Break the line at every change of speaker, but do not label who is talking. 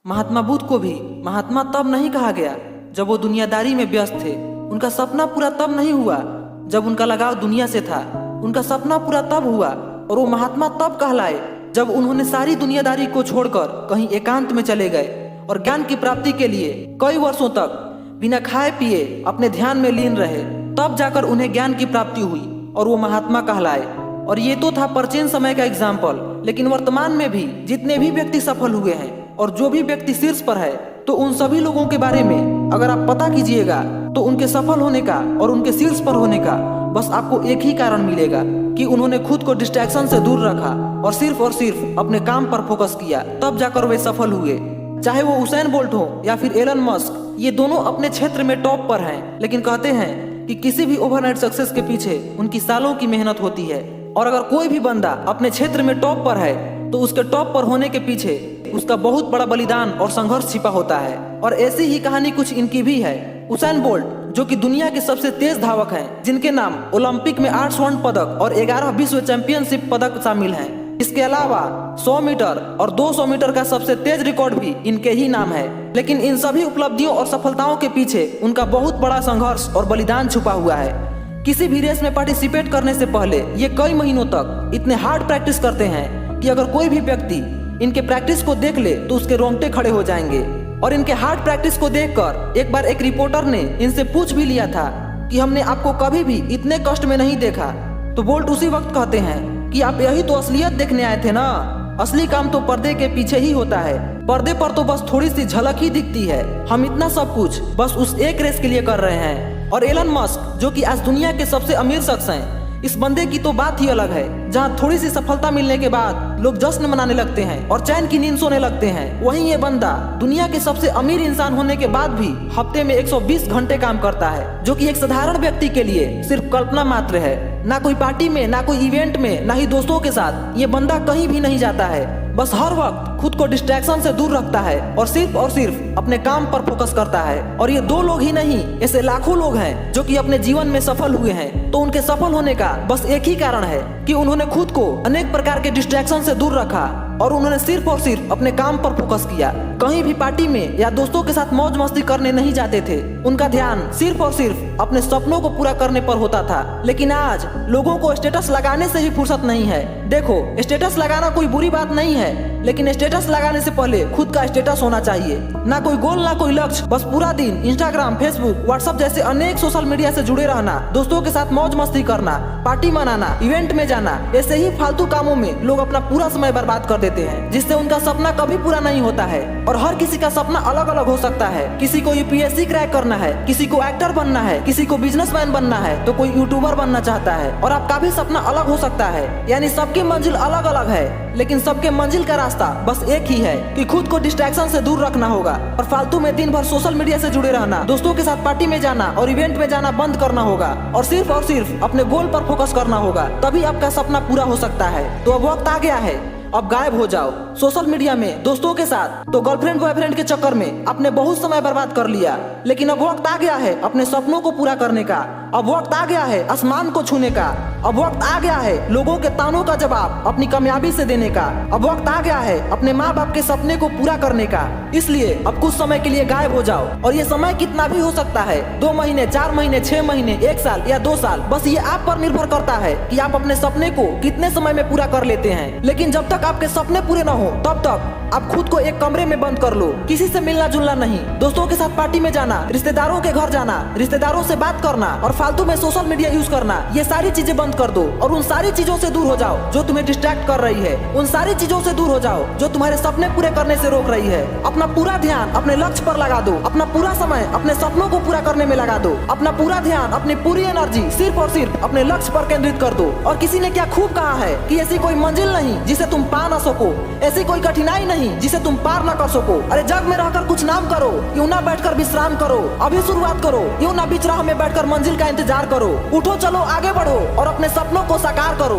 महात्मा बुद्ध को भी महात्मा तब नहीं कहा गया जब वो दुनियादारी में व्यस्त थे। उनका सपना पूरा तब नहीं हुआ जब उनका लगाव दुनिया से था। उनका सपना पूरा तब हुआ और वो महात्मा तब कहलाए जब उन्होंने सारी दुनियादारी को छोड़कर कहीं एकांत में चले गए और ज्ञान की प्राप्ति के लिए कई वर्षों तक बिना खाए पिए अपने ध्यान में लीन रहे। तब जाकर उन्हें ज्ञान की प्राप्ति हुई और वो महात्मा कहलाए। और ये तो था प्राचीन समय का एग्जाम्पल, लेकिन वर्तमान में भी जितने भी व्यक्ति सफल हुए हैं और जो भी व्यक्ति शीर्ष पर है, तो उन सभी लोगों के बारे में अगर आप पता कीजिएगा तो उनके सफल होने का और उनके शीर्ष पर होने का बस आपको एक ही कारण मिलेगा कि उन्होंने खुद को डिस्ट्रैक्शन से दूर रखा और सिर्फ अपने काम पर फोकस किया। तब जाकर वे सफल हुए। चाहे वो उसेन बोल्ट हो या फिर एलन मस्क, ये दोनों अपने क्षेत्र में टॉप पर हैं, लेकिन कहते हैं कि किसी भी ओवरनाइट सक्सेस के पीछे उनकी सालों की मेहनत होती है। और अगर कोई भी बंदा अपने क्षेत्र में टॉप पर है तो उसके टॉप पर होने के पीछे उसका बहुत बड़ा बलिदान और संघर्ष छिपा होता है। और ऐसी ही कहानी कुछ इनकी भी है। उसेन बोल्ट जो कि दुनिया के सबसे तेज धावक हैं, जिनके नाम ओलंपिक में 8 स्वर्ण पदक और 11 विश्व चैंपियनशिप पदक शामिल हैं। इसके अलावा 100 मीटर और 200 मीटर का सबसे तेज रिकॉर्ड भी इनके ही नाम है। लेकिन इन सभी उपलब्धियों और सफलताओं के पीछे उनका बहुत बड़ा संघर्ष और बलिदान छुपा हुआ है। किसी भी रेस में पार्टिसिपेट करने से पहले ये कई महीनों तक इतने हार्ड प्रैक्टिस करते हैं कि अगर कोई भी व्यक्ति इनके प्रैक्टिस को देख ले तो उसके रोंगटे खड़े हो जाएंगे। और इनके हार्ड प्रैक्टिस को देखकर एक बार एक रिपोर्टर ने इनसे पूछ भी लिया था कि हमने आपको कभी भी इतने कष्ट में नहीं देखा। तो बोल्ट उसी वक्त कहते हैं कि आप यही तो असलियत देखने आए थे ना। असली काम तो पर्दे के पीछे ही होता है। पर्दे पर तो बस थोड़ी सी झलक ही दिखती है। हम इतना सब कुछ बस उस एक रेस के लिए कर रहे हैं। और एलन मस्क जो कि आज दुनिया के सबसे अमीर शख्स हैं, इस बंदे की तो बात ही अलग है। जहां थोड़ी सी सफलता मिलने के बाद लोग जश्न मनाने लगते हैं और चैन की नींद सोने लगते हैं, वहीं ये बंदा दुनिया के सबसे अमीर इंसान होने के बाद भी हफ्ते में 120 घंटे काम करता है, जो कि एक साधारण व्यक्ति के लिए सिर्फ कल्पना मात्र है। ना कोई पार्टी में, ना कोई इवेंट में, ना ही दोस्तों के साथ ये बंदा कहीं भी नहीं जाता है। बस हर वक्त खुद को डिस्ट्रैक्शन से दूर रखता है और सिर्फ अपने काम पर फोकस करता है। और ये 2 लोग ही नहीं, ऐसे लाखों लोग हैं जो कि अपने जीवन में सफल हुए हैं। तो उनके सफल होने का बस एक ही कारण है कि उन्होंने खुद को अनेक प्रकार के डिस्ट्रैक्शन से दूर रखा और उन्होंने सिर्फ अपने काम पर फोकस किया। कहीं भी पार्टी में या दोस्तों के साथ मौज मस्ती करने नहीं जाते थे। उनका ध्यान सिर्फ अपने सपनों को पूरा करने पर होता था। लेकिन आज लोगों को स्टेटस लगाने से ही फुर्सत नहीं है। देखो, स्टेटस लगाना कोई बुरी बात नहीं है, लेकिन स्टेटस लगाने से पहले खुद का स्टेटस होना चाहिए। ना कोई गोल, ना कोई लक्ष्य, बस पूरा दिन इंस्टाग्राम, फेसबुक, व्हाट्सएप जैसे अनेक सोशल मीडिया से जुड़े रहना, दोस्तों के साथ मौज मस्ती करना, पार्टी मनाना, इवेंट में जाना, ऐसे ही फालतू कामों में लोग अपना पूरा समय बर्बाद कर देते हैं, जिससे उनका सपना कभी पूरा नहीं होता है। और हर किसी का सपना अलग अलग हो सकता है। किसी को यूपीएससी क्रैक करना है, किसी को एक्टर बनना है, किसी को बिजनेसमैन बनना है, तो कोई यूट्यूबर बनना चाहता है। और आपका भी सपना अलग हो सकता है। यानी सबकी मंजिल अलग अलग है, लेकिन सबके मंजिल का रास्ता बस एक ही है कि खुद को डिस्ट्रैक्शन से दूर रखना होगा और फालतू में दिन भर सोशल मीडिया से जुड़े रहना, दोस्तों के साथ पार्टी में जाना और इवेंट में जाना बंद करना होगा और सिर्फ अपने गोल पर फोकस करना होगा। तभी आपका सपना पूरा हो सकता है। तो अब वक्त आ गया है, अब गायब हो जाओ। सोशल मीडिया में दोस्तों के साथ तो गर्लफ्रेंड बॉयफ्रेंड के चक्कर में आपने बहुत समय बर्बाद कर लिया, लेकिन अब वक्त आ गया है अपने सपनों को पूरा करने का। अब वक्त आ गया है आसमान को छूने का। अब वक्त आ गया है लोगों के तानों का जवाब अपनी कामयाबी से देने का। अब वक्त आ गया है अपने माँ बाप के सपने को पूरा करने का। इसलिए अब कुछ समय के लिए गायब हो जाओ। और ये समय कितना भी हो सकता है, 2 महीने, 4 महीने, 6 महीने, 1 साल या 2 साल, बस ये आप पर निर्भर करता है कि आप अपने सपने को कितने समय में पूरा कर लेते हैं। लेकिन जब तक आपके सपने पूरे न हो तब तक आप खुद को एक कमरे में बंद कर लो। किसी से मिलना जुलना नहीं, दोस्तों के साथ पार्टी में जाना, रिश्तेदारों के घर जाना, रिश्तेदारों से बात करना और फालतू में सोशल मीडिया यूज करना, ये सारी चीजें बंद कर दो। और उन सारी चीजों से दूर हो जाओ जो तुम्हें डिस्ट्रैक्ट कर रही है। उन सारी चीजों से दूर हो जाओ जो तुम्हारे सपने पूरे करने से रोक रही है। अपना पूरा ध्यान अपने लक्ष्य पर लगा दो। अपना पूरा समय अपने सपनों को पूरा करने में लगा दो। अपना पूरा ध्यान, अपनी पूरी एनर्जी सिर्फ अपने लक्ष्य पर केंद्रित कर दो। और किसी ने क्या खूब कहा है कि ऐसी कोई मंजिल नहीं जिसे तुम पा ना सको, ऐसी कोई कठिनाई नहीं जिसे तुम पार ना कर सको। अरे जग में रहकर कुछ नाम करो, यूं ना बैठकर विश्राम करो। अभी शुरुआत करो, यूं ना बीच राह में बैठकर मंजिल का इंतजार करो। उठो, चलो आगे बढ़ो और अपने सपनों को साकार करो।